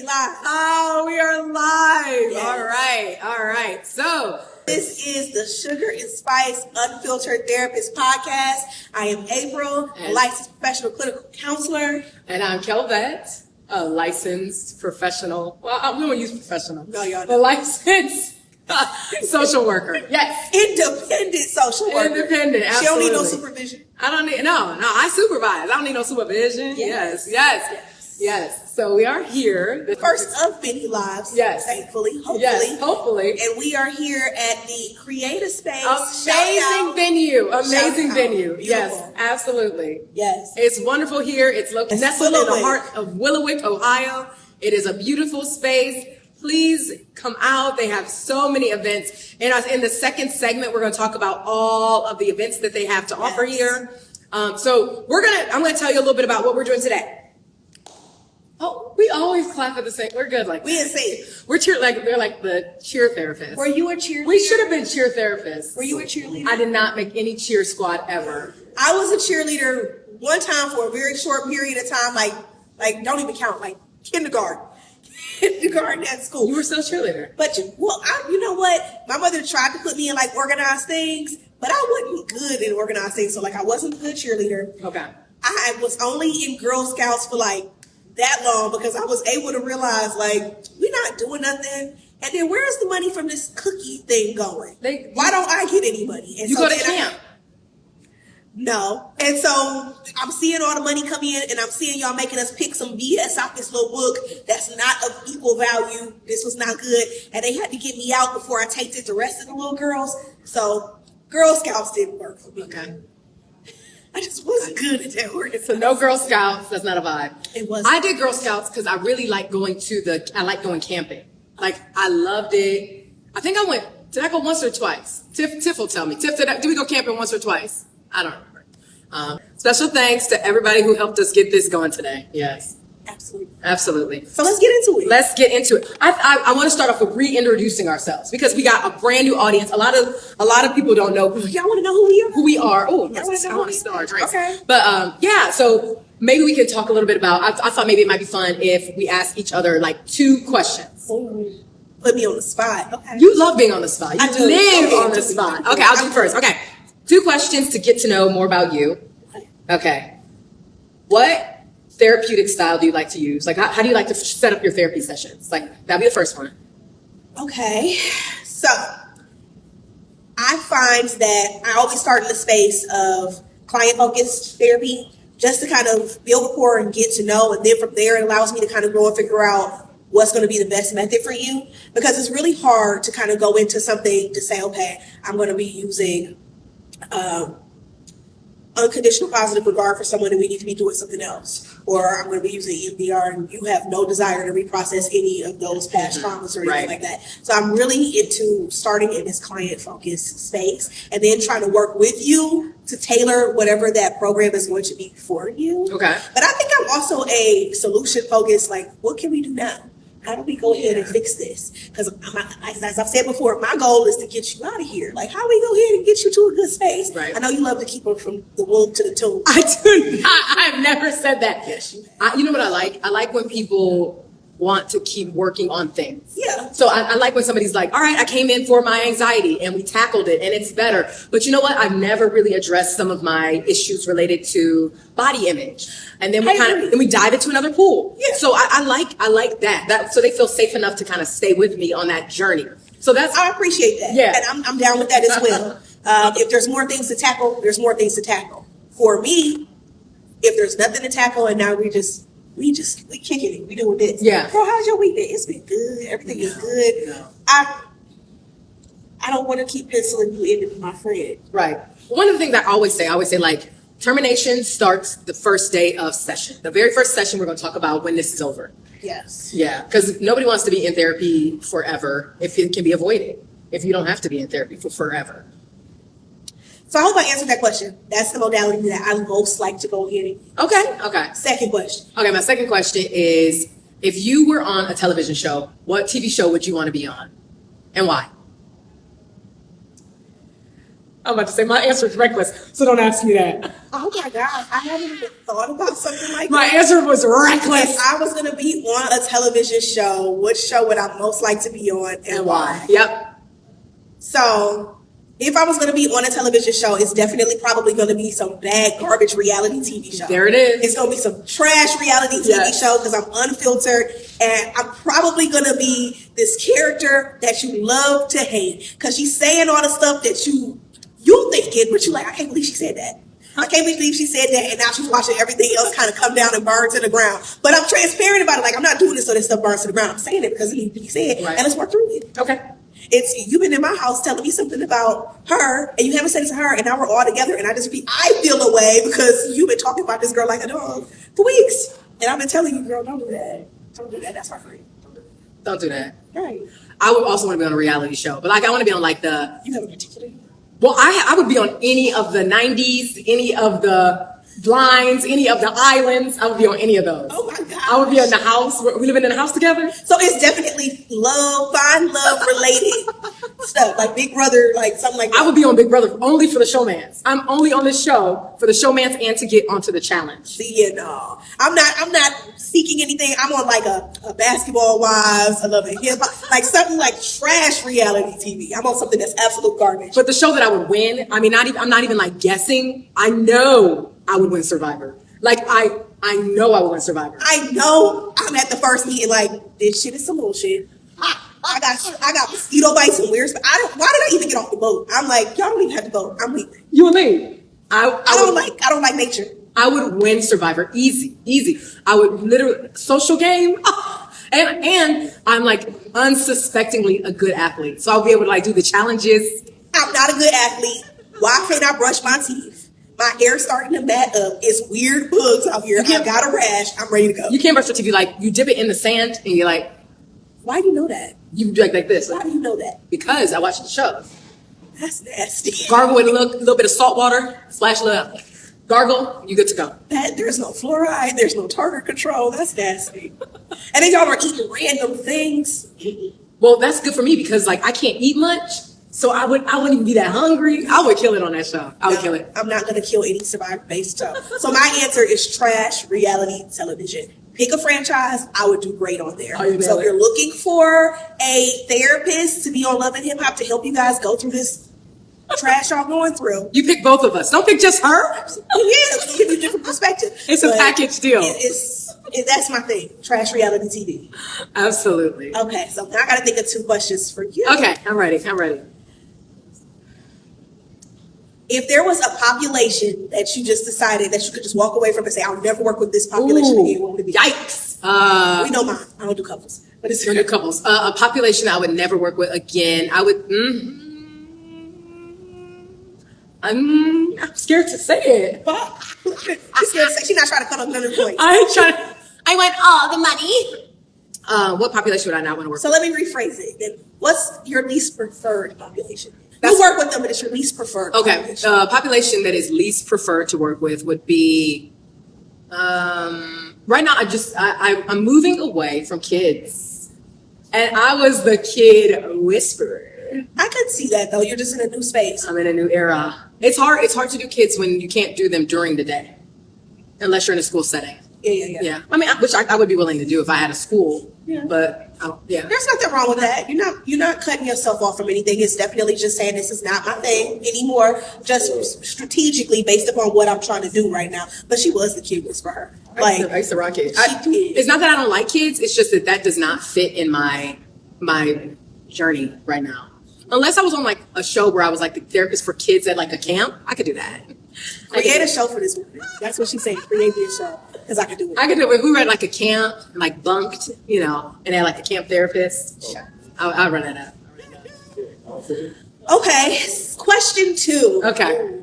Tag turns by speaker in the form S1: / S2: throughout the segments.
S1: we live?
S2: Oh, we are live.
S1: Yes.
S2: All right. So
S1: this is the Sugar and Spice Unfiltered Therapist Podcast. I am April, a licensed professional clinical counselor.
S2: And I'm Kelvette, a licensed professional. Well, we don't use professional.
S1: No, y'all
S2: A
S1: don't.
S2: licensed social worker. Yes.
S1: Independent social worker.
S2: Independent, absolutely.
S1: She don't need no supervision.
S2: I don't need, no, I supervise. I don't need no supervision. Yes. So we are here.
S1: The first of many lives.
S2: Yes.
S1: Thankfully, hopefully.
S2: Yes, hopefully.
S1: And we are here at the Creative Space.
S2: Amazing venue.
S1: Beautiful.
S2: Yes, absolutely.
S1: Yes.
S2: It's wonderful here. It's located nestled in the heart of Willowick, Ohio. It is a beautiful space. Please come out. They have so many events. And in the second segment, we're going to talk about all of the events that they have to offer here. So I'm going to tell you a little bit about what we're doing today. Oh, we always clap at the same. We're good like
S1: we didn't say it.
S2: We're they're like the cheer therapists.
S1: Were you a cheerleader?
S2: We should have been cheer therapists.
S1: Were you a cheerleader?
S2: I did not make any cheer squad ever.
S1: I was a cheerleader one time for a very short period of time, like don't even count, like kindergarten at school.
S2: You were still a cheerleader.
S1: But you know what? My mother tried to put me in like organized things, but I wasn't good in organized things. So like I wasn't a good cheerleader.
S2: Okay.
S1: I was only in Girl Scouts for like that long because I was able to realize like we're not doing nothing. And then where's the money from this cookie thing going? Why don't I get any money? And
S2: you go to camp.
S1: No. And so I'm seeing all the money come in and I'm seeing y'all making us pick some BS out this little book that's not of equal value. This was not good. And they had to get me out before I taped the rest of the little girls. So Girl Scouts didn't work for me.
S2: Okay.
S1: I just wasn't good at that work.
S2: So no Girl Scouts. That's not a vibe.
S1: It was.
S2: I did Girl Scouts because I really like going camping. Like I loved it. I think did I go once or twice? Tiff will tell me. Tiff, did we go camping once or twice? I don't remember. Special thanks to everybody who helped us get this going today. Yes. Absolutely.
S1: So let's get into it.
S2: I want to start off with reintroducing ourselves because we got a brand new audience. A lot of people don't know.
S1: Y'all want to know who we are?
S2: Oh, I want to start our drinks. Okay. But so maybe we can talk a little bit about. I thought maybe it might be fun if we ask each other like 2 questions.
S1: Put me on the spot. Okay.
S2: You love being on the spot. You live on the spot. Okay, I'll do first. Okay. 2 questions to get to know more about you. Okay. What therapeutic style do you like to use? Like, how do you like to set up your therapy sessions? Like, that'd be the first one.
S1: Okay. So, I find that I always start in the space of client-focused therapy just to kind of build rapport and get to know. And then from there, it allows me to kind of go and figure out what's going to be the best method for you. Because it's really hard to kind of go into something to say, okay, I'm going to be using unconditional positive regard for someone and we need to be doing something else. Or I'm going to be using EMDR and you have no desire to reprocess any of those past traumas or anything like that. So I'm really into starting in this client-focused space and then trying to work with you to tailor whatever that program is going to be for you.
S2: Okay.
S1: But I think I'm also a solution-focused, like, what can we do now? How do we go ahead and fix this? Because as I've said before, my goal is to get you out of here. Like, how do we go ahead and get you to a good space?
S2: Right.
S1: I know you love to keep them from the womb to the tomb.
S2: I do not. I've never said that.
S1: Yes, you have.
S2: You know what I like? I like when people want to keep working on things.
S1: Yeah.
S2: So I like when somebody's like, all right, I came in for my anxiety and we tackled it and it's better. But you know what? I've never really addressed some of my issues related to body image. And then we dive into another pool.
S1: Yeah.
S2: So I like that. So they feel safe enough to kind of stay with me on that journey. So I
S1: appreciate that.
S2: Yeah.
S1: And I'm down with that as well. If there's more things to tackle, there's more things to tackle. For me, if there's nothing to tackle and now we kicking it. We doing this.
S2: Yeah.
S1: Girl, how's your week been? It's been good. Everything is good.
S2: No.
S1: I don't want to keep penciling you in to be my friend.
S2: Right. One of the things I always say like, termination starts the first day of session. The very first session, we're going to talk about when this is over.
S1: Yes.
S2: Yeah. Because nobody wants to be in therapy forever if it can be avoided. If you don't have to be in therapy for forever.
S1: So I hope I answered that question. That's the modality that I most like to go ahead and use.
S2: Okay.
S1: Second question.
S2: Okay, my second question is, if you were on a television show, what TV show would you want to be on? And why? I'm about to say my answer is reckless, so don't ask me that.
S1: Oh my God, I haven't even thought about something like
S2: My
S1: that.
S2: answer was reckless.
S1: If I was going to be on a television show, which show would I most like to be on and why?
S2: Yep.
S1: So, if I was going to be on a television show, it's definitely probably going to be some bad garbage reality TV show.
S2: There it is.
S1: It's going to be some trash reality TV show because I'm unfiltered, and I'm probably going to be this character that you love to hate because she's saying all the stuff that you thinking, but you're like, I can't believe she said that. I can't believe she said that, and now she's watching everything else kind of come down and burn to the ground. But I'm transparent about it. Like, I'm not doing this so that stuff burns to the ground. I'm saying it because it needs to be said, and let's work through it.
S2: Okay.
S1: It's you've been in my house telling me something about her, and you haven't said it to her, and now we're all together, and I feel away because you've been talking about this girl like a dog for weeks, and I've been telling you, girl, don't do that. Don't do that. That's my friend.
S2: Don't do that.
S1: Right.
S2: I would also want to be on a reality show, but like I want to be on like the.
S1: You haven't articulated.
S2: Well, I would be on any of the 90s, any of the Blinds, any of the islands. I would be on any of those.
S1: Oh my God.
S2: I would be in the house. We living in the house together.
S1: So it's definitely fine love related stuff, like Big Brother, like something like that.
S2: I would be on Big Brother only for the showmance. I'm only on this show for the showmance and to get onto the challenge.
S1: See, no, I'm not seeking anything. I'm on like a Basketball Wives, I love it, hip hop, like something like trash reality TV. I'm on something that's absolute garbage.
S2: But the show that I would win, I mean, I'm not even like guessing. I know I would win Survivor. Like I know I would win Survivor.
S1: I know I'm at the first meeting like, this shit is some bullshit. I got mosquito bites and weird. Why did I even get off the boat? I'm like, y'all don't even have to vote. I'm leaving.
S2: You and me. I
S1: don't like nature.
S2: I would win Survivor. Easy. I would literally social game. And I'm like unsuspectingly a good athlete. So I'll be able to like do the challenges.
S1: I'm not a good athlete. Why can't I brush my teeth? My hair's starting to mat up. It's weird bugs out here. I got a rash. I'm ready to go.
S2: You can't brush your teeth. You like you dip it in the sand and you're like,
S1: why do you know that?
S2: You do like this.
S1: Why do you know that?
S2: Because I watched the show.
S1: That's nasty.
S2: Gargle with a little bit of salt water. Splash a little. Gargle. You good to go.
S1: There's no fluoride. There's no tartar control. That's nasty. And then y'all are eating random things.
S2: Well, that's good for me because like I can't eat much. So I wouldn't even be that hungry. I would kill it on that show. I would kill it.
S1: I'm not gonna kill any Survivor-based show. So my answer is trash reality television. Pick a franchise, I would do great on there. So if you're looking for a therapist to be on Love and Hip Hop to help you guys go through this trash y'all going through.
S2: You pick both of us. Don't pick just her.
S1: Yeah, it'll give you a different perspective.
S2: It's a package deal.
S1: That's my thing. Trash reality TV.
S2: Absolutely.
S1: Okay, so now I gotta think of 2 questions for you.
S2: Okay, I'm ready.
S1: If there was a population that you just decided that you could just walk away from and say, I'll never work with this population again, what would it be?
S2: Yikes.
S1: We know mine. I don't do couples. But it's
S2: don't do couples. A population I would never work with again. I would. I'm scared to say it.
S1: She's scared to say. She's not trying to come up with another point.
S2: I ain't trying. I want all the money. What population would I not want to work with?
S1: So let me rephrase it. Then what's your least preferred population? You work with them, but it's your least preferred.
S2: Okay, population that is least preferred to work with would be. Right now, I'm moving away from kids, and I was the kid whisperer.
S1: I could see that though. You're just in a new space.
S2: I'm in a new era. It's hard to do kids when you can't do them during the day, unless you're in a school setting. Yeah. I mean, which I would be willing to do if I had a school. Yeah. But
S1: there's nothing wrong with that. You're not cutting yourself off from anything. It's definitely just saying this is not my thing anymore. Just strategically based upon what I'm trying to do right now. But she was the kid whisperer.
S2: I used to rock kids. It's not that I don't like kids. It's just that does not fit in my journey right now. Unless I was on like a show where I was like the therapist for kids at like a camp, I could do that.
S1: Create a show for this woman. That's what she's saying. Create me a show. Because I could do it.
S2: I could do it. If we were at like a camp, like bunked, and had like a camp therapist, I'll run that up.
S1: Okay. Question 2.
S2: Okay.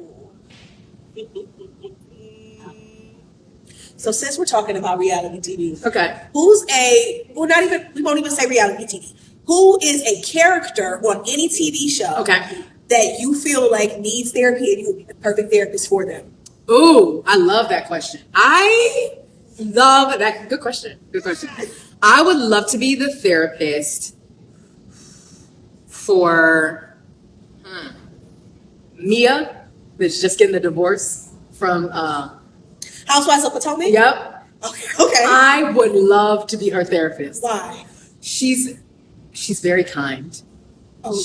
S1: So since we're talking about reality TV,
S2: okay,
S1: we won't even say reality TV. Who is a character on any TV show that you feel like needs therapy and you would be the perfect therapist for them?
S2: Ooh, I love that question. I love that. Good question. I would love to be the therapist for Mia, that's just getting the divorce from
S1: Housewives of Potomac?
S2: Yep.
S1: Okay.
S2: I would love to be her therapist.
S1: Why?
S2: She's very kind.
S1: Oh,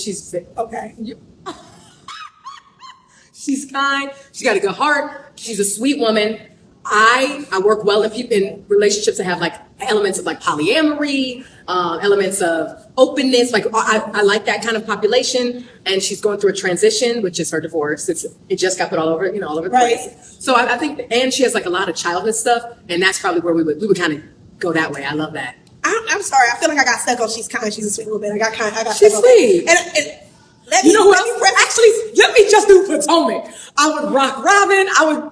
S1: okay.
S2: She's kind. She's got a good heart. She's a sweet woman. I work well in relationships that have like elements of like polyamory, elements of openness. Like I like that kind of population. And she's going through a transition, which is her divorce. It just got put all over the place. So I think, and she has like a lot of childhood stuff, and that's probably where we would kind of go that way. I love that.
S1: I'm sorry. I feel like I got stuck on she's kind. She's a sweet woman. I got
S2: she's
S1: stuck
S2: sweet.
S1: On that. And let me
S2: just do Potomac. I would rock Robin.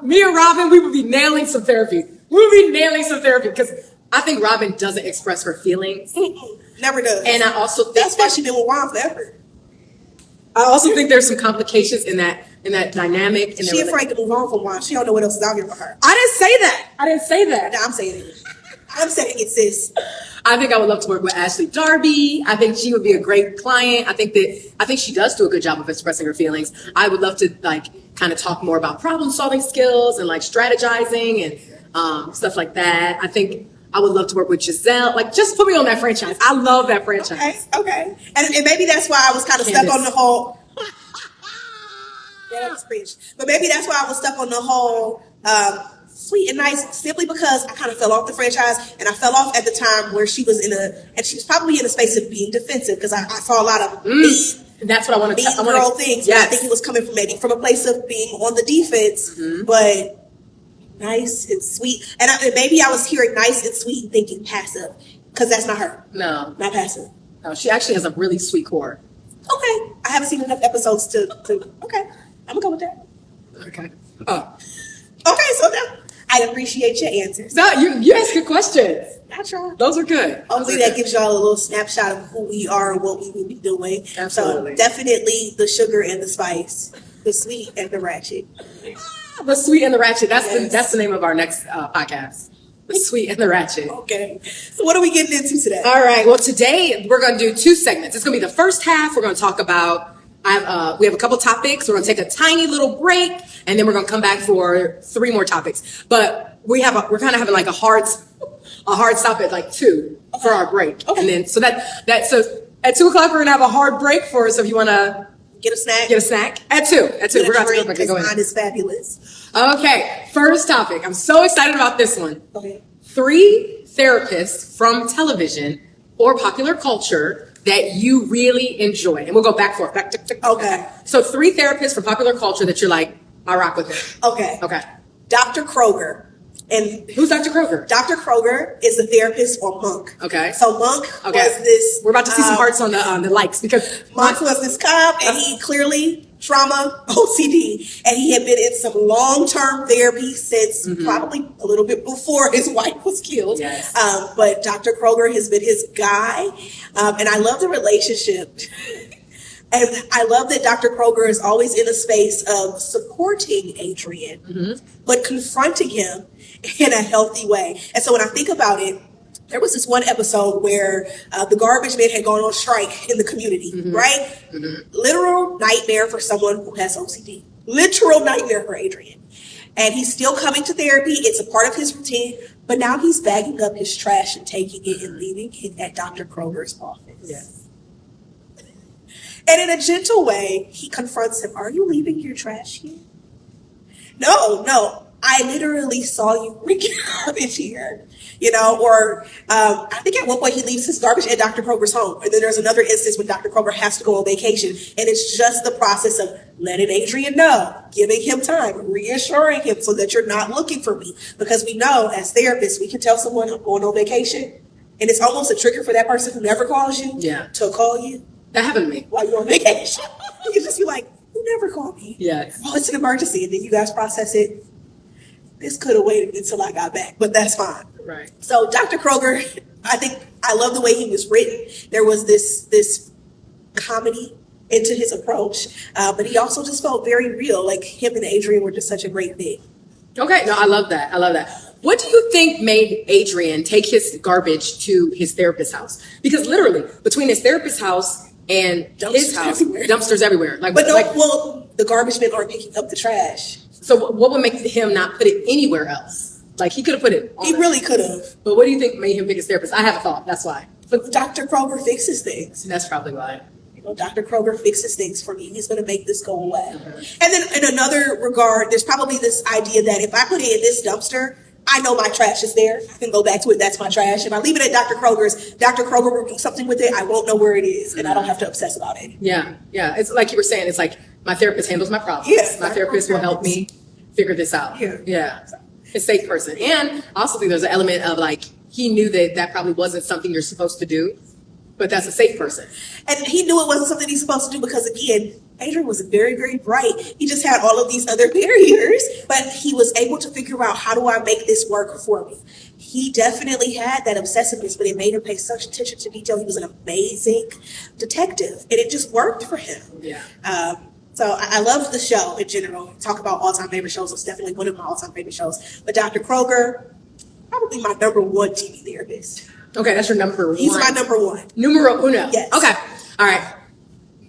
S2: Me and Robin, we would be nailing some therapy. Because I think Robin doesn't express her feelings.
S1: Never does.
S2: And I also think
S1: that's why she's been with Juan forever.
S2: I also think there's some complications in that dynamic.
S1: She's afraid to move on from Juan. She don't know what else is out here for her.
S2: I didn't say that.
S1: No, I'm saying it, sis.
S2: I think I would love to work with Ashley Darby. I think she would be a great client. I think she does do a good job of expressing her feelings. I would love to like kind of talk more about problem solving skills and like strategizing and stuff like that. I think I would love to work with Giselle. Like, just put me on that franchise. I love that franchise.
S1: Okay. And maybe that's why I was kind of stuck on the whole. Yeah, that was cringe. But maybe that's why I was stuck on the whole sweet and nice, simply because I kind of fell off the franchise, and I fell off at the time where she was and she was probably in a space of being defensive, because I saw a lot of
S2: that's what I want to
S1: mean girl things. Yes. I think it was coming from a place of being on the defense, but nice and sweet. And maybe I was hearing nice and sweet and thinking passive, because that's not her.
S2: No,
S1: not passive.
S2: No, she actually has a really sweet core.
S1: Okay, I haven't seen enough episodes to. Okay, I'm gonna go with that.
S2: Okay. Oh.
S1: Okay, so now I appreciate your answers.
S2: No, you ask good questions.
S1: I try.
S2: Those are good.
S1: Hopefully that gives y'all a little snapshot of who we are and what we will be doing.
S2: Absolutely.
S1: So definitely the sugar and the spice, the sweet and the ratchet.
S2: The Sweet and the Ratchet. That's the name of our next podcast. The Sweet and the Ratchet.
S1: Okay. So what are we getting into today?
S2: All right. Well, today we're going to do 2 segments. It's going to be the first half. We're going to talk about. We have a couple topics. We're going to take a tiny little break, and then we're going to come back for 3 more topics. But we're kind of having like a hard stop at like 2 for our break. Okay. And then so at 2 o'clock we're going to have a hard break for us. So if you want to.
S1: Get a snack.
S2: At 2. We're going to go in.
S1: Mine is fabulous.
S2: Okay. First topic. I'm so excited about this one.
S1: Okay.
S2: 3 therapists from television or popular culture that you really enjoy. And we'll go back.
S1: Okay.
S2: So 3 therapists from popular culture that you're like, I rock with it.
S1: Okay. Dr. Kroger. And
S2: who's Dr. Kroger?
S1: Dr. Kroger is a therapist or monk.
S2: Okay.
S1: So Monk was this.
S2: We're about to see some hearts on the likes, because
S1: Monk was this cop, and he clearly trauma, OCD, and he had been in some long-term therapy since probably a little bit before his wife was killed.
S2: Yes.
S1: But Dr. Kroger has been his guy, and I love the relationship. And I love that Dr. Kroger is always in a space of supporting Adrian, but confronting him in a healthy way. And so when I think about it, there was this one episode where the garbage men had gone on strike in the community, right? Literal nightmare for someone who has OCD. Literal nightmare for Adrian. And he's still coming to therapy. It's a part of his routine. But now he's bagging up his trash and taking it and leaving it at Dr. Kroger's office.
S2: Yes.
S1: And in a gentle way, he confronts him. Are you leaving your trash here? No. I literally saw you bring your garbage here. Or I think at one point he leaves his garbage at Dr. Kroger's home. And then there's another instance when Dr. Kroger has to go on vacation. And it's just the process of letting Adrian know, giving him time, reassuring him so that you're not looking for me. Because we know as therapists, we can tell someone I'm going on vacation. And it's almost a trigger for that person who never calls you to call you.
S2: That happened to me.
S1: While you're on vacation. You just be like, you never call me.
S2: Yes.
S1: Oh, it's an emergency. And then you guys process it. This could have waited until I got back, but that's fine.
S2: Right.
S1: So Dr. Kroger, I love the way he was written. There was this comedy into his approach, but he also just felt very real. Like him and Adrian were just such a great fit.
S2: Okay. No, I love that. What do you think made Adrian take his garbage to his therapist's house? Because literally, between his therapist's house and his house,
S1: everywhere.
S2: dumpsters everywhere.
S1: Well, the garbage men aren't picking up the trash.
S2: So what would make him not put it anywhere else? Like, he could have put it on.
S1: He really could have.
S2: But what do you think made him pick his therapist? I have a thought. That's why.
S1: But Dr. Kroger fixes things.
S2: That's probably why.
S1: Dr. Kroger fixes things for me. He's going to make this go away. And then in another regard, there's probably this idea that if I put it in this dumpster, I know my trash is there. I can go back to it. That's my trash. If I leave it at Dr. Kroger's, Dr. Kroger will do something with it. I won't know where it is, and I don't have to obsess about it.
S2: Yeah. It's like you were saying. It's like my therapist handles my problems.
S1: Yes,
S2: my therapist will help me figure this out. Yeah. A safe person. And I also think there's an element of like, he knew that probably wasn't something you're supposed to do, but that's a safe person.
S1: And he knew it wasn't something he's supposed to do because, again, Adrian was very, very bright. He just had all of these other barriers, but he was able to figure out, how do I make this work for me? He definitely had that obsessiveness, but it made him pay such attention to detail. He was an amazing detective, and it just worked for him.
S2: Yeah.
S1: So I loved the show in general. Talk about all-time favorite shows. It's definitely one of my all-time favorite shows. But Dr. Kroger, probably my number one TV therapist.
S2: Okay, that's your number one.
S1: He's my number one.
S2: Numero uno.
S1: Yes.
S2: Okay. All right.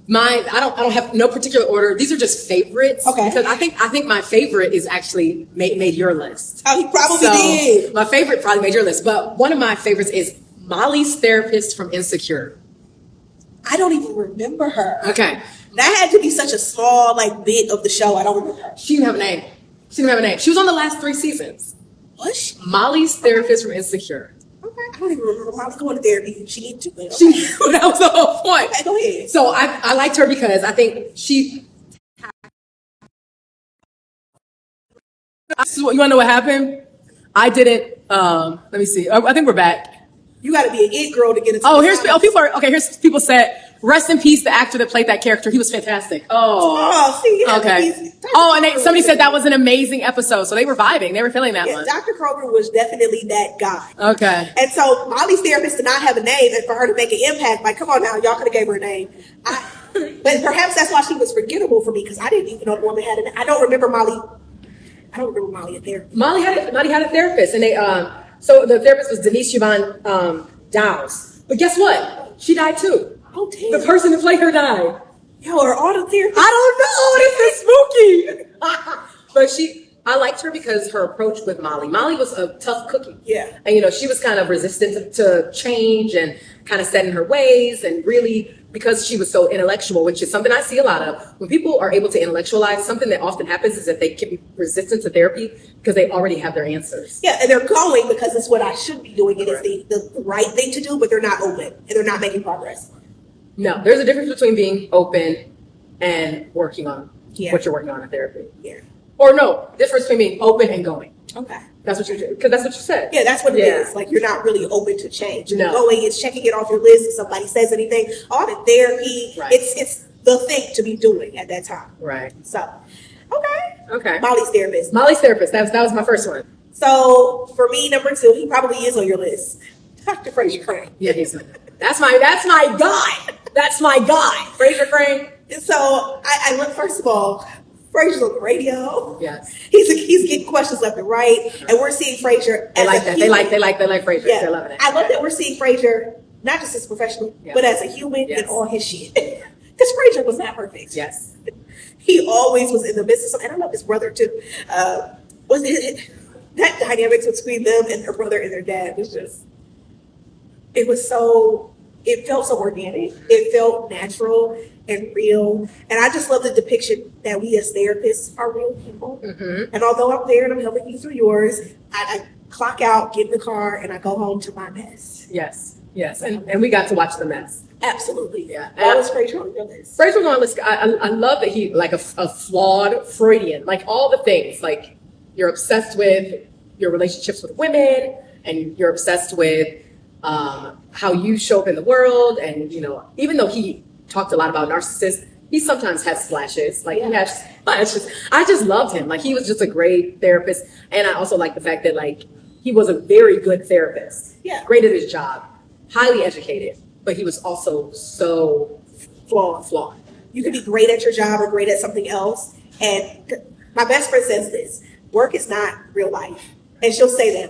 S2: Mine, I don't have no particular order. These are just favorites.
S1: Okay.
S2: Because I think my favorite is actually made your list.
S1: Oh, he probably did.
S2: My favorite probably made your list. But one of my favorites is Molly's therapist from Insecure.
S1: I don't even remember her.
S2: Okay.
S1: That had to be such a small bit of the show. I don't remember her.
S2: She didn't have a name. She was on the last 3 seasons.
S1: Was she?
S2: Molly's therapist from Insecure.
S1: Okay. I don't even remember Molly going to therapy. She needed to. But okay.
S2: That was the whole point.
S1: Okay, go ahead.
S2: So I liked her because I think she. You want to know what happened? I didn't. Let me see. I think we're back.
S1: You got to be an it girl to get into.
S2: Here's people said, rest in peace, the actor that played that character. He was fantastic.
S1: See.
S2: Okay. And somebody said that was an amazing episode. So they were vibing. They were feeling that one.
S1: Dr. Kroger was definitely that guy.
S2: Okay.
S1: And so Molly's therapist did not have a name, and for her to make an impact, come on now, y'all could have gave her a name. But perhaps that's why she was forgettable for me, because I didn't even know the woman had a name. I don't remember Molly in there.
S2: Molly had a therapist, and they so the therapist was Denise Yvonne Downs. But guess what? She died too.
S1: Oh damn!
S2: The person who played her died.
S1: Yo, are all the therapists?
S2: I don't know. This is spooky. But I liked her because her approach with Molly. Molly was a tough cookie.
S1: Yeah.
S2: And she was kind of resistant to change and kind of set in her ways, and really, because she was so intellectual, which is something I see a lot of. When people are able to intellectualize, something that often happens is that they can be resistant to therapy because they already have their answers.
S1: Yeah, and they're going because it's what I should be doing. It is the right thing to do, but they're not open and they're not making progress.
S2: No, there's a difference between being open and working on what you're working on in therapy.
S1: Yeah.
S2: Or no, difference between being open and going.
S1: Okay.
S2: That's what because that's what you said.
S1: Yeah, that's what it is. You're not really open to change.
S2: No.
S1: Going, it's checking it off your list. If somebody says anything, I'm in therapy.
S2: Right.
S1: It's the thing to be doing at that time.
S2: Right.
S1: So,
S2: okay.
S1: Molly's therapist.
S2: That was my first one.
S1: So for me, number 2, he probably is on your list. Dr. Fraser Crane.
S2: Yeah, that's my guy. That's my guy. Fraser Crane.
S1: So I look, first of all, Fraser's on the radio.
S2: Yes.
S1: He's getting questions left and right, and we're seeing Fraser as
S2: They like
S1: a
S2: that.
S1: human.
S2: They like Fraser.
S1: Yeah.
S2: They're loving it.
S1: I love that we're seeing Fraser not just as a professional, but as a human and all his shit. Because Fraser was not perfect.
S2: Yes.
S1: He always was in the business, and I love his brother too. Was it that dynamics between them and their brother and their dad was just. It felt so organic. It felt natural and real. And I just love the depiction that we as therapists are real people. Mm-hmm. And although I'm there and I'm helping you through yours, I clock out, get in the car, and I go home to my mess.
S2: Yes. And we got to watch the mess.
S1: Absolutely.
S2: Yeah.
S1: That was Fraser on your list.
S2: Fraser was on the list. I love that he, like a flawed Freudian, like all the things, like you're obsessed with your relationships with women, and you're obsessed with how you show up in the world. And, even though he talked a lot about narcissists, he sometimes has splashes. He has splashes. I just loved him. He was just a great therapist. And I also like the fact that, he was a very good therapist.
S1: Yeah.
S2: Great at his job. Highly educated. But he was also so flawed.
S1: You can be great at your job or great at something else. And my best friend says this, work is not real life. And she'll say that,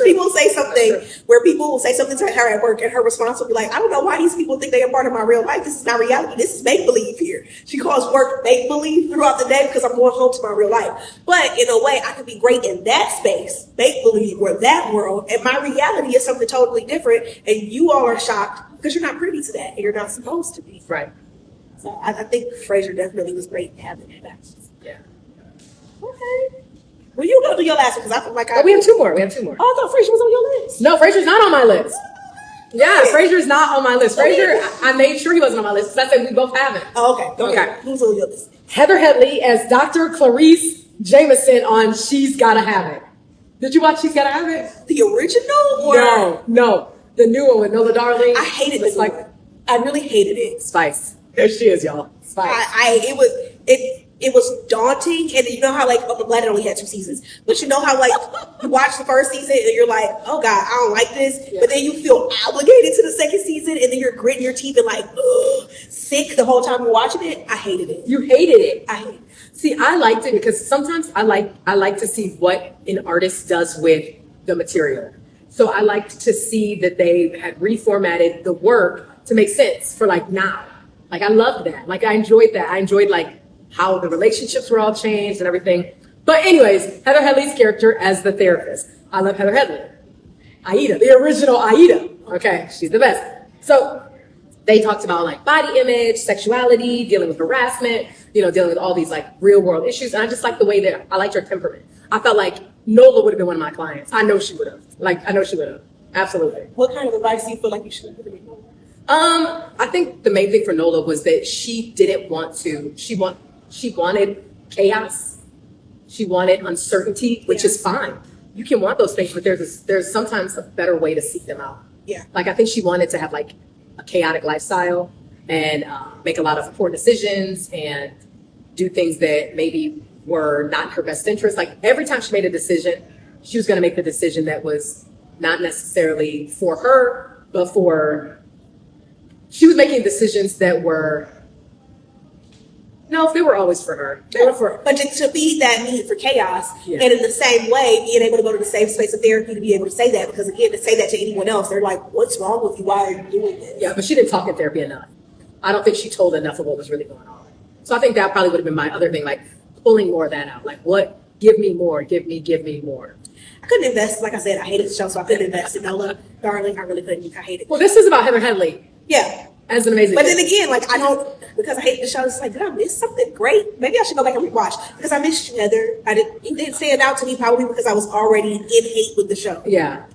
S1: People say something where people will say something to her at work, and her response will be like, I don't know why these people think they are part of my real life. This is not reality. This is make-believe here. She calls work make-believe throughout the day because I'm going home to my real life. But in a way, I could be great in that space, make-believe, or that world, and my reality is something totally different, and you all are shocked because you're not privy to that, and you're not supposed to be.
S2: Right.
S1: So I think Frasier definitely was great in having that balance.
S2: Yeah.
S1: Okay. Well, you go do your last one because I feel like
S2: we have two more. Oh,
S1: I thought Frasier was on your list.
S2: No, Frasier's not on my list. Yeah, Frasier's not on my list. Frasier, I made sure he wasn't on my list because I said we both haven't.
S1: Oh, okay. Who's on your list?
S2: Heather Headley as Dr. Clarice Jameson on She's Gotta Have It. Did you watch She's Gotta Have It?
S1: The original? Or?
S2: No. The new one with Nola Darling.
S1: I hated this one. I really hated it.
S2: Spice. There she is, y'all. Spice.
S1: It was daunting, and you know how like I'm glad it only had 2 seasons, but you know how like you watch the first season and you're like, oh God, I don't like this, but then you feel obligated to the second season, and then you're gritting your teeth and like sick the whole time you're watching it. I hated it.
S2: You hated it.
S1: I hated it.
S2: See, I liked it because sometimes I like to see what an artist does with the material. So I liked to see that they had reformatted the work to make sense for like now. Like I loved that. Like I enjoyed that. I enjoyed like how the relationships were all changed and everything. But anyways, Heather Headley's character as the therapist. I love Heather Headley. Aida, the original Aida. Okay, she's the best. So they talked about like body image, sexuality, dealing with harassment, dealing with all these like real world issues. And I just like the way that I liked her temperament. I felt like Nola would have been one of my clients. I know she would have. Absolutely.
S1: What kind of advice do you feel like you should have given Nola?
S2: I think the main thing for Nola was that she didn't want to. She wanted chaos. She wanted uncertainty, which is fine. You can want those things, but there's sometimes a better way to seek them out.
S1: Yeah.
S2: Like I think she wanted to have like a chaotic lifestyle and make a lot of poor decisions and do things that maybe were not in her best interest. Like every time she made a decision, she was going to make the decision that was not necessarily for her, but she was making decisions that were. No, they were always for her. They were for her.
S1: But to feed that need for chaos, and in the same way, being able to go to the same space of therapy to be able to say that, because again, to say that to anyone else, they're like, what's wrong with you? Why are you doing this?
S2: Yeah, but she didn't talk in therapy enough. I don't think she told enough of what was really going on. So I think that probably would have been my other thing, like pulling more of that out. Like what? Give me more. Give me more.
S1: I couldn't invest. Like I said, I hated the show, so I couldn't invest in Nola Darling. I really couldn't. I hated it.
S2: Well, this is about Heather Headley.
S1: Yeah.
S2: As an amazing.
S1: But then again, like because I hated the show, it's like, did I miss something great? Maybe I should go back and rewatch because I missed you, Heather. It didn't stand out to me probably because I was already in hate with the show.
S2: Yeah.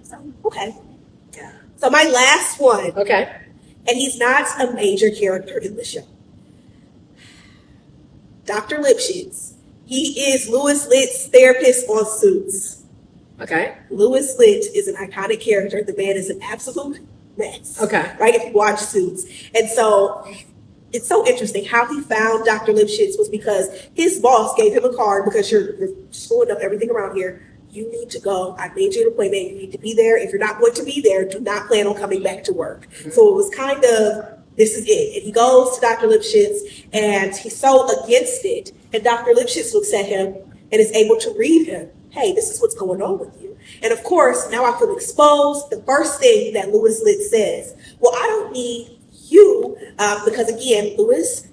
S1: So, okay. Yeah. So my last one.
S2: Okay.
S1: And he's not a major character in the show. Dr. Lipschitz. He is Louis Litt's therapist on Suits.
S2: Okay.
S1: Louis Litt is an iconic character. The man is an absolute mess.
S2: Okay.
S1: Right? If you watch Suits. And so it's so interesting how he found Dr. Lipschitz was because his boss gave him a card because you're screwing up everything around here. You need to go. I made you an appointment. You need to be there. If you're not going to be there, do not plan on coming back to work. Mm-hmm. So it was kind of, this is it. And he goes to Dr. Lipschitz and he's so against it. And Dr. Lipschitz looks at him and is able to read him. Hey, this is what's going on with you. And of course, now I feel exposed. The first thing that Louis Litt says, well, I don't need you, because again, Louis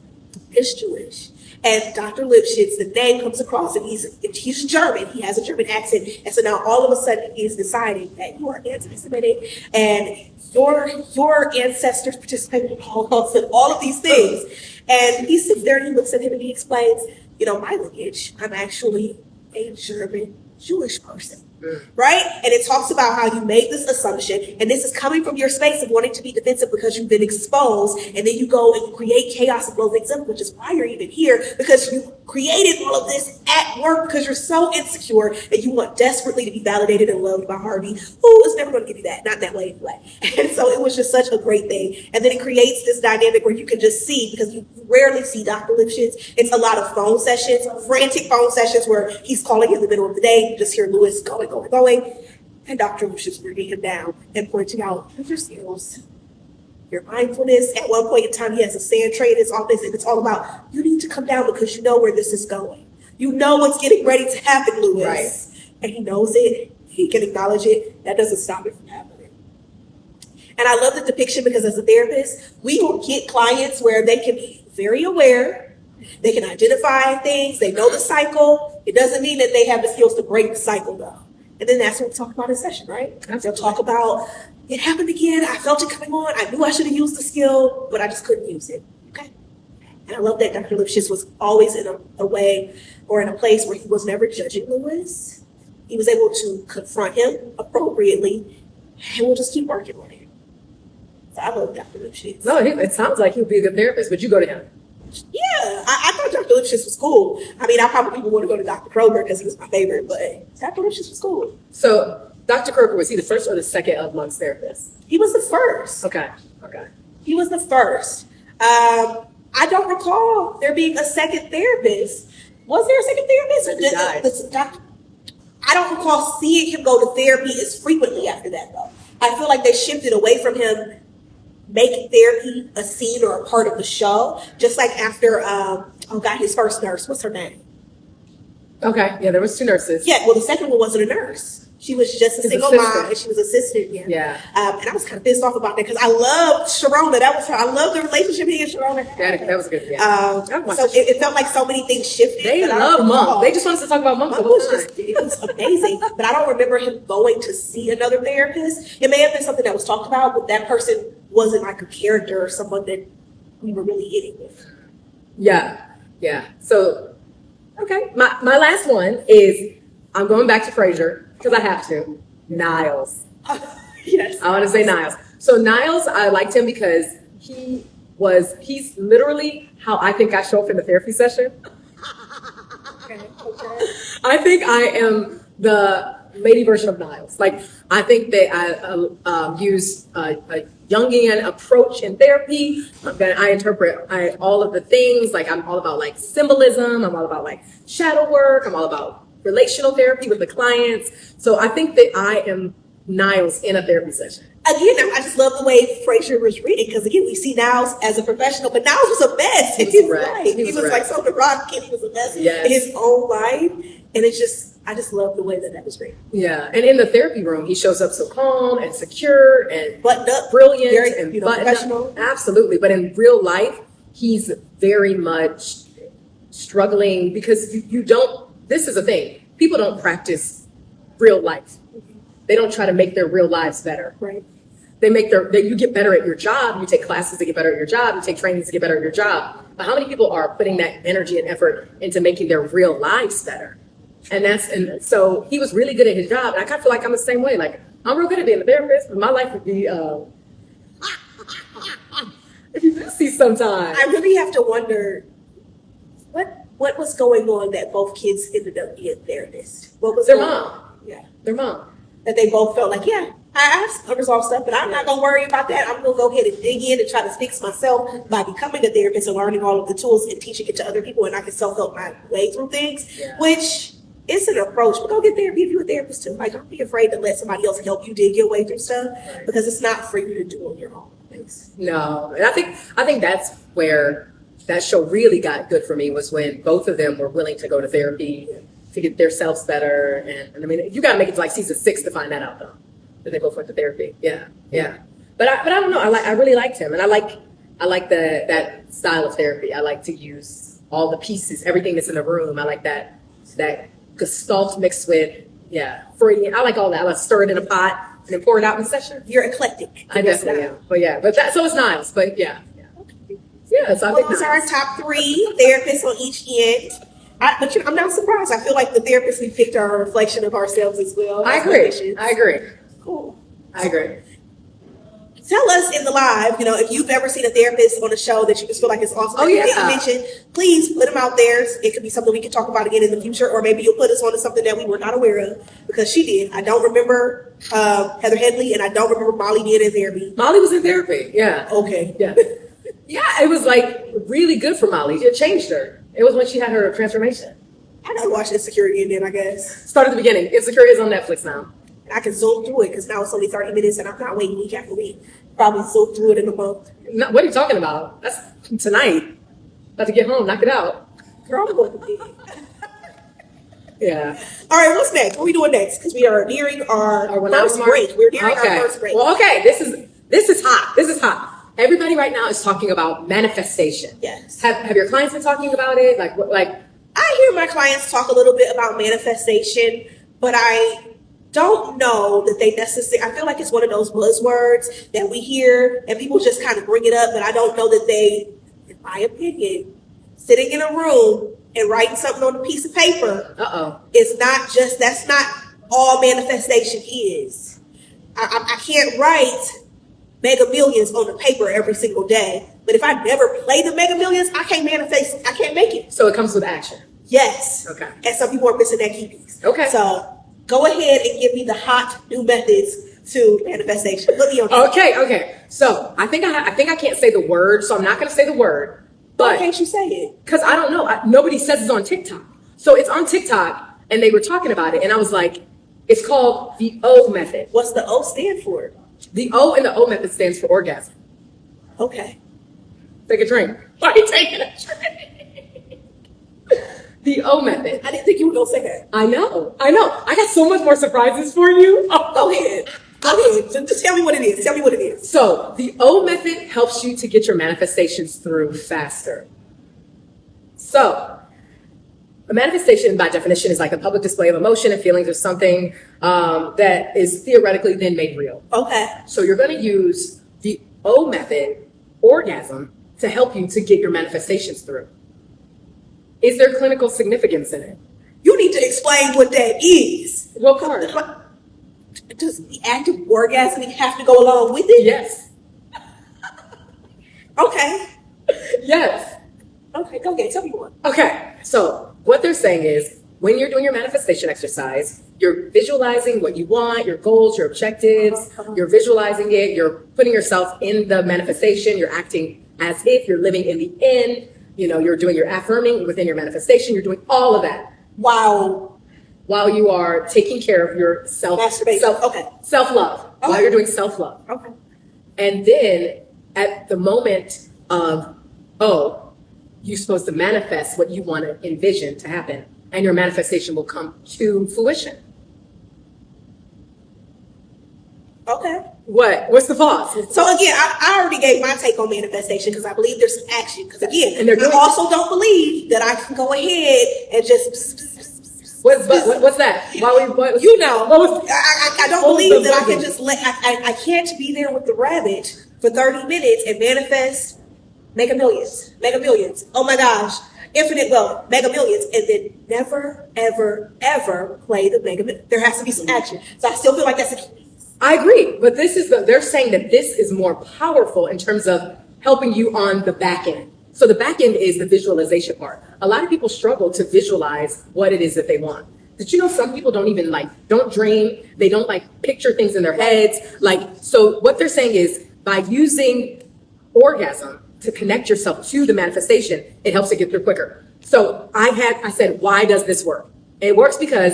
S1: is Jewish. And Dr. Lipschitz, the name comes across, and he's German. He has a German accent. And so now all of a sudden he's deciding that you are anti-Semitic and your ancestors participated in the Holocaust and all of these things. And he sits there and he looks at him and he explains, my lineage, I'm actually a German Jewish person. Right? And it talks about how you made this assumption, and this is coming from your space of wanting to be defensive because you've been exposed, and then you go and you create chaos and blow things up, which is why you're even here, because you created all of this at work because you're so insecure and you want desperately to be validated and loved by Harvey, who is never going to give you that, not in that way anyway. And so it was just such a great thing. And then it creates this dynamic where you can just see, because you rarely see Dr. Lipschitz, it's a lot of phone sessions, frantic phone sessions where he's calling in the middle of the day, you just hear Louis going, and Dr. Lipschitz bringing him down and pointing out your skills, your mindfulness. At one point in time, he has a sand tray in his office, and it's all about, you need to come down because you know where this is going. You know what's getting ready to happen, Louis.
S2: Right.
S1: And he knows it. he can acknowledge it, that doesn't stop it from happening. And I love the depiction because as a therapist, we will get clients where they can be very aware, they can identify things, they know the cycle. It doesn't mean that they have the skills to break the cycle though. And then that's what we talk about in session, right? They'll talk about, it happened again, I felt it coming on, I knew I should have used the skill, but I just couldn't use it. Okay. And I love that Dr. Lipschitz was always in a way or in a place where he was never judging Lewis. He was able to confront him appropriately, and we'll just keep working on it. So I love Dr. Lipschitz.
S2: No, it sounds like he'll be a good therapist. Would you go to him?
S1: Yeah, I thought Dr. Lipschitz was cool. I mean, I probably would want to go to Dr. Kroger because he was my favorite, but Dr. Lipschitz was cool.
S2: So Dr. Kroger, was he the first or the second of Monk's therapists?
S1: He was the first.
S2: Okay.
S1: He was the first. I don't recall there being a second therapist. Was there a second therapist?
S2: He died.
S1: I don't recall seeing him go to therapy as frequently after that, though. I feel like they shifted away from him making therapy a scene or a part of the show, just like after, his first nurse. What's her name?
S2: Okay, yeah, there was 2 nurses.
S1: Yeah, well, the second one wasn't a nurse. She was just a single mom, and she was assistant.
S2: Yeah.
S1: And I was kind of pissed off about that because I loved Sharona. I loved the relationship he and Sharona had.
S2: That was good. Yeah.
S1: So it felt like so many things shifted.
S2: They love Monk. They just wanted to talk about Monk the whole time.
S1: It was amazing. But I don't remember him going to see another therapist. It may have been something that was talked about, but that person wasn't like a character or someone that we were really hitting with.
S2: Yeah. So, okay. My last one is, I'm going back to Frasier because I have to. Niles.
S1: Yes.
S2: I want to say Niles. So Niles, I liked him because he's literally how I think I show up in the therapy session.
S1: Okay.
S2: I think I am the lady version of Niles. Like, I think that I use a Jungian approach in therapy. I interpret all of the things. Like, I'm all about like symbolism. I'm all about like shadow work. I'm all about relational therapy with the clients. So I think that I am Niles in a therapy session.
S1: Again, I just love the way Frasier was reading because again, we see Niles as a professional, but Niles was a mess in his life. He was like so neurotic, and he was a mess in his own life, and I just love the way that was written.
S2: Yeah, and in the therapy room, he shows up so calm and secure and
S1: buttoned up,
S2: brilliant,
S1: very,
S2: and
S1: professional.
S2: Up. Absolutely, but in real life, he's very much struggling because you don't. This is a thing. People don't practice real life. They don't try to make their real lives better.
S1: Right.
S2: You get better at your job. You take classes to get better at your job. You take trainings to get better at your job. But how many people are putting that energy and effort into making their real lives better? And so he was really good at his job. And I kind of feel like I'm the same way. Like, I'm real good at being a therapist, but my life would be, if you do see sometime.
S1: I really have to wonder what was going on that both kids ended up being therapists. What was
S2: their mom?
S1: Yeah,
S2: their mom.
S1: That they both felt like, yeah, I have unresolved stuff, but I'm not going to worry about that. I'm going to go ahead and dig in and try to fix myself by becoming a therapist and learning all of the tools and teaching it to other people, and I can self-help my way through things, which is an approach. But go get therapy if you're a therapist too. Like, don't be afraid to let somebody else help you dig your way through stuff because it's not for you to do on your own.
S2: No, and I think that's where that show really got good for me was when both of them were willing to go to therapy to get themselves better. And I mean, you got to make it to like season 6 to find that out, though, that they both went to therapy. Yeah. But I don't know. I really liked him, and I like that style of therapy. I like to use all the pieces, everything that's in the room. I like that Gestalt mixed with Freudian. I like all that. I like stir it in a pot and then pour it out in session.
S1: You're eclectic.
S2: I definitely am. But so it's Niles. But yeah. So I think
S1: those are our top 3 therapists on each end. But I'm not surprised. I feel like the therapists we picked are a reflection of ourselves as well.
S2: I agree.
S1: Cool.
S2: I agree.
S1: Tell us in the live, if you've ever seen a therapist on a show that you just feel like is awesome. You mention, please put them out there. It could be something we can talk about again in the future, or maybe you'll put us on to something that we were not aware of because she did. I don't remember Heather Headley, and I don't remember Molly being in therapy.
S2: Molly was in therapy. Yeah.
S1: Okay.
S2: Yeah. Yeah, it was like really good for Molly. It changed her. It was when she had her transformation.
S1: I gotta watch Insecurity again, I guess.
S2: Start at the beginning. Insecurity is on Netflix now.
S1: I can zoom through it because now it's only 30 minutes and I'm not waiting week after week. Probably zoom through it in a month.
S2: No, what are you talking about? That's tonight. About to get home, knock it out.
S1: Girl, I'm going to be.
S2: Yeah.
S1: All right, what's next? What are we doing next? Because we are nearing our first break. We're nearing our first break.
S2: Well, okay, this is hot. This is hot. Everybody right now is talking about manifestation.
S1: Yes.
S2: Have your clients been talking about it? Like
S1: I hear my clients talk a little bit about manifestation, but I don't know that they necessarily, I feel like it's one of those buzzwords that we hear and people just kind of bring it up, but I don't know that they, in my opinion, sitting in a room and writing something on a piece of paper is not just, that's not all manifestation is. I can't write Mega Millions on the paper every single day, but if I never play the Mega Millions, I can't manifest, I can't make it.
S2: So it comes with action.
S1: Yes.
S2: Okay.
S1: And some people are missing that key piece.
S2: Okay.
S1: So go ahead and give me the hot new methods to manifestation. Look me on.
S2: Okay. So I think I can't say the word, so I'm not going to say the word. But
S1: why can't you say it?
S2: Because I don't know. Nobody says it's on TikTok. So it's on TikTok, and they were talking about it, and I was like, it's called the O method.
S1: What's the O stand for?
S2: The O in the O method stands for orgasm.
S1: Okay.
S2: Take a drink. Why are you taking a drink? The O method.
S1: I didn't think you were going to say that.
S2: I know. I got so much more surprises for you.
S1: Go ahead. Just tell me what it is.
S2: So the O method helps you to get your manifestations through faster. So a manifestation, by definition, is like a public display of emotion and feelings of something that is theoretically then made real.
S1: Okay.
S2: So you're going to use the O method, orgasm, to help you to get your manifestations through. Is there clinical significance in it?
S1: You need to explain what that is.
S2: What part?
S1: Does the act of orgasm have to go along with it?
S2: Yes.
S1: Okay.
S2: Yes.
S1: Okay, go ahead. Tell me more.
S2: Okay. So what they're saying is when you're doing your manifestation exercise, you're visualizing what you want, your goals, your objectives, you're visualizing it, you're putting yourself in the manifestation, you're acting as if you're living in the end, you're doing your affirming within your manifestation, you're doing all of that.
S1: Wow.
S2: While you are taking care of your self-love. Okay. While you're doing self-love.
S1: Okay.
S2: And then at the moment of, you're supposed to manifest what you want to envision to happen, and your manifestation will come to fruition.
S1: Okay.
S2: What's the pause?
S1: So again, I already gave my take on manifestation because I believe there's action. Because again, I also don't believe that I can go ahead and just.
S2: What's that?
S1: I don't believe that I can just I can't be there with the rabbit for 30 minutes and manifest Mega Millions. Oh my gosh. Infinite wealth, Mega Millions, and then never, ever, ever play the Mega Millions. There has to be some action. So I still feel like that's a key.
S2: I agree, but they're saying that this is more powerful in terms of helping you on the back end. So the back end is the visualization part. A lot of people struggle to visualize what it is that they want. Did you know some people don't even don't dream? They don't picture things in their heads. So what they're saying is by using orgasm to connect yourself to the manifestation, it helps it get through quicker. So I said, why does this work? It works because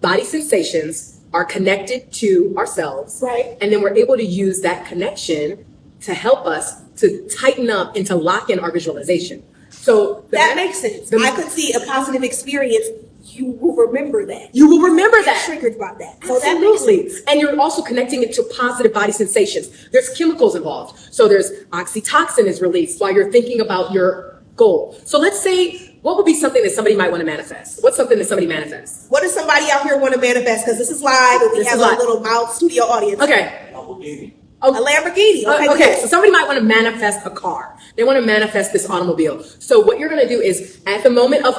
S2: body sensations are connected to ourselves.
S1: Right.
S2: And then we're able to use that connection to help us to tighten up and to lock in our visualization. So
S1: that makes sense. I could see a positive experience. You will remember that. Triggered by that. So
S2: absolutely.
S1: That makes sense.
S2: And you're also connecting it to positive body sensations. There's chemicals involved. So there's oxytocin is released while you're thinking about your goal. So let's say, what would be something that somebody might want to manifest? What's something that somebody manifests?
S1: What does somebody out here want to manifest? Because this is live and we have a little mouth studio audience.
S2: Okay.
S1: A Lamborghini.
S2: Okay, so somebody might want to manifest a car. They want to manifest this automobile. So what you're going to do is at the moment of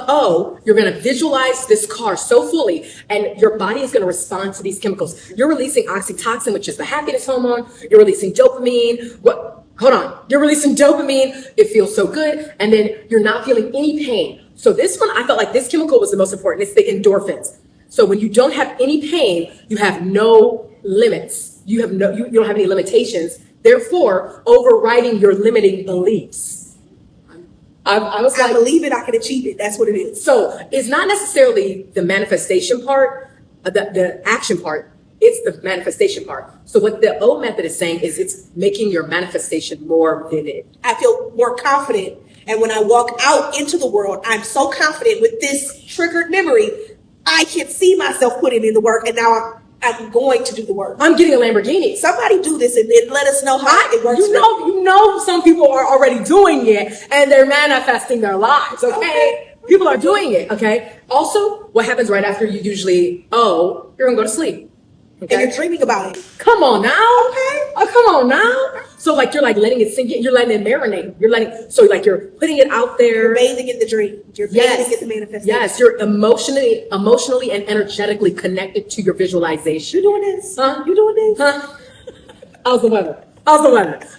S2: you're going to visualize this car so fully and your body is going to respond to these chemicals. You're releasing oxytocin, which is the happiness hormone. You're releasing dopamine. You're releasing dopamine. It feels so good. And then you're not feeling any pain. So this one, I felt like this chemical was the most important. It's the endorphins. So when you don't have any pain, you have no limits. You don't have any limitations, therefore overriding your limiting beliefs. I
S1: believe it, I can achieve it. That's what it is.
S2: So it's not necessarily the manifestation part, the action part, it's the manifestation part. So what the O method is saying is it's making your manifestation more vivid.
S1: I feel more confident. And when I walk out into the world, I'm so confident with this triggered memory. I can see myself putting in the work, and now I'm going to do the work.
S2: I'm getting a Lamborghini.
S1: Somebody do this and let us know how it works.
S2: You know, some people are already doing it and they're manifesting their lives. Okay? People are doing it. Okay. Also, what happens right after you usually, you're gonna go to sleep. Okay?
S1: And you're dreaming about it.
S2: Come on now.
S1: Okay.
S2: Oh, come on now. So like you're like letting it sink in, you're letting it marinate. You're putting it out there.
S1: You're bathing in the dream. You're bathing in the manifestation.
S2: Yes, you're emotionally and energetically connected to your visualization.
S1: You doing this?
S2: Huh?
S1: You doing this?
S2: Huh? How's the weather?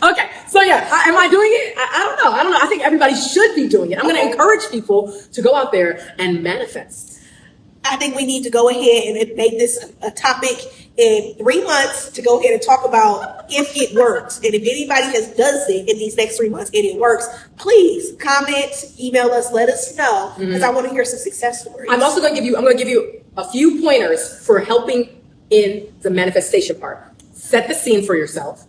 S2: Okay, so yeah, am I doing it? I don't know. I think everybody should be doing it. I'm going to encourage people to go out there and manifest.
S1: I think we need to go ahead and make this a topic in 3 months to go ahead and talk about if it works. And if anybody does it in these next 3 months and it works, please comment, email us, let us know, because I want to hear some success stories.
S2: I'm also going to give you a few pointers for helping in the manifestation part. Set the scene for yourself.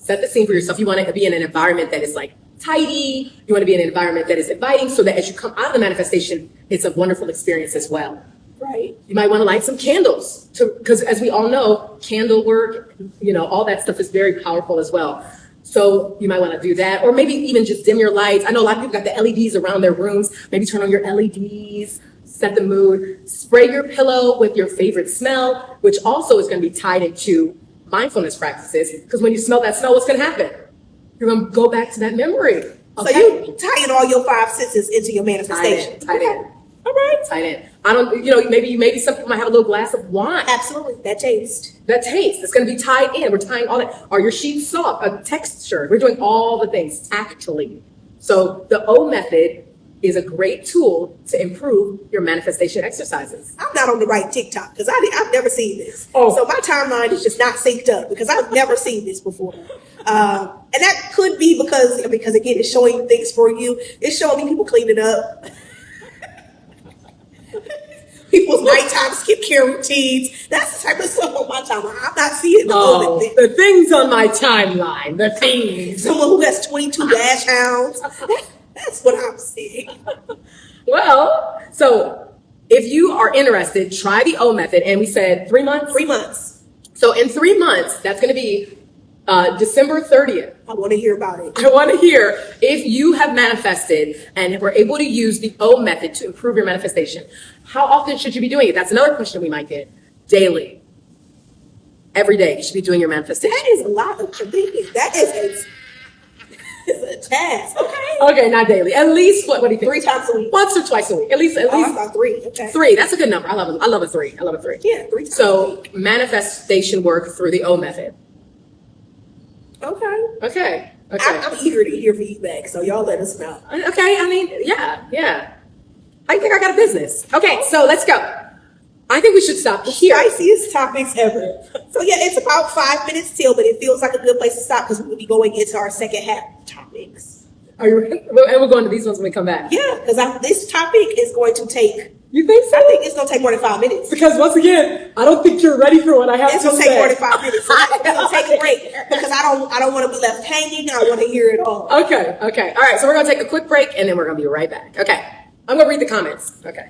S2: You want to be in an environment that is like tidy. You want to be in an environment that is inviting, so that as you come out of the manifestation, it's a wonderful experience as well.
S1: Right.
S2: You might want to light some candles, because as we all know, candle work, all that stuff is very powerful as well. So you might want to do that, or maybe even just dim your lights. I know a lot of people got the LEDs around their rooms. Maybe turn on your LEDs, set the mood. Spray your pillow with your favorite smell, which also is going to be tied into mindfulness practices, because when you smell that smell, what's going to happen? You're going to go back to that memory. Okay?
S1: So you tying all your 5 senses into your manifestation.
S2: Tied in. All right. Tied in. I don't, maybe some people might have a little glass of wine.
S1: Absolutely. That taste.
S2: It's going to be tied in. We're tying all that. Are your sheets soft? A texture? We're doing all the things tactily. So the O method is a great tool to improve your manifestation exercises.
S1: I'm not on the right TikTok because I've never seen this.
S2: Oh.
S1: So my timeline is just not synced up because I've never seen this before. And that could be because again, it's showing you things for you. It's showing me people cleaning up. People's nighttime skincare routines. That's the type of stuff on my timeline. I'm not seeing
S2: the things on my timeline. The things.
S1: Someone who has 22 dash hounds. That's what I'm seeing.
S2: Well, so if you are interested, try the O method. And we said 3 months?
S1: 3 months.
S2: So in 3 months, that's going to be December 30th.
S1: I want to hear about it.
S2: I want to hear if you have manifested and were able to use the O method to improve your manifestation. How often should you be doing it? That's another question we might get. Daily. Every day you should be doing your manifestation.
S1: That is a lot of thinking. That is a task.
S2: Okay, not daily. At least what do you think?
S1: 3 times a week.
S2: Once or twice a week. At least
S1: about 3. Okay.
S2: 3. That's a good number. I love a 3.
S1: Yeah, 3 times.
S2: So manifestation work through the O method.
S1: Okay.
S2: Okay.
S1: I'm eager to hear feedback, so y'all let us know.
S2: Okay, I mean, yeah. I think I got a business. Okay, so let's go. I think we should stop here.
S1: Spiciest topics ever. So yeah, it's about 5 minutes till, but it feels like a good place to stop because we'll be going into our second half topics.
S2: Are you ready? And we're going to these ones when we come back.
S1: Yeah, because this topic is going to take.
S2: You think so?
S1: I think it's going to take more than 5 minutes.
S2: Because once again, I don't think you're ready for what I have to say.
S1: It's going to take more than 5 minutes. So we're going to take a break because I don't want to be left hanging. I want to hear it all.
S2: Okay. All right, so we're going to take a quick break and then we're going to be right back. Okay. I'm going to read the comments. Okay.